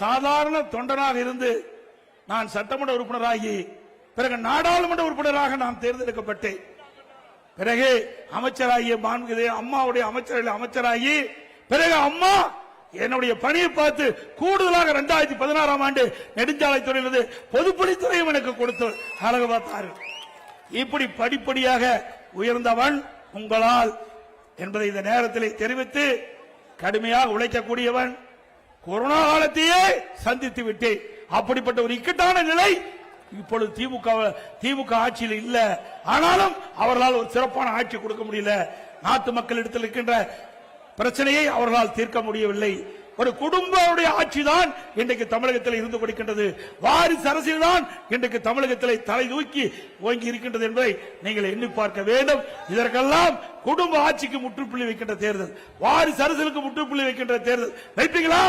சாதாரண தொண்டனாக இருந்து நான் சட்டமன்ற உறுப்பினராகி பிறகு நாடாளுமன்ற உறுப்பினராக நான் தேர்ந்தெடுக்கப்பட்டேன். பிறகு அமைச்சராகிய மாண்புமிகு அம்மாவுடைய அமைச்சராகி பிறகு அம்மா என்னுடைய பணியை பார்த்து கூடுதலாக 2016ஆம் ஆண்டு நெடுஞ்சாலைத்துறையிலிருந்து பொதுப்பணித்துறையும் எனக்கு கொடுத்து அழகு பார்த்தார்கள். இப்படி படிப்படியாக உயர்ந்தவன் உங்களால் என்பதை இந்த நேரத்தில் தெரிவித்து, கடுமையாக உழைக்கக்கூடியவன், கொரோனா காலத்தையே சந்தித்து விட்டேன். அப்படிப்பட்ட ஒரு இக்கட்டான நிலை இப்பொழுது திமுக ஆட்சியில் இல்ல. ஆனாலும் அவர்களால் ஒரு சிறப்பான ஆட்சி கொடுக்க முடியல. நாட்டு மக்களிடத்தில் இருக்கின்ற பிரச்சனையை அவர்களால் தீர்க்க முடியவில்லை. ஒரு குடும்பமுடைய ஆட்சி தான் இன்றைக்கு தமிழகத்தில் இருந்து கொடுக்கின்றது. வாரிசு அரசியல் தான் இன்றைக்கு தமிழகத்தில் தலை தூக்கி ஓங்கி இருக்கின்றது என்பதை நீங்கள் எண்ணி பார்க்க வேண்டும். இதற்கெல்லாம் குடும்ப ஆட்சிக்கு முற்றுப்புள்ளி வைக்கின்ற தேர்தல், வாரிசு அரசியலுக்கு முற்றுப்புள்ளி வைக்கின்ற தேர்தல் வைப்பீங்களா?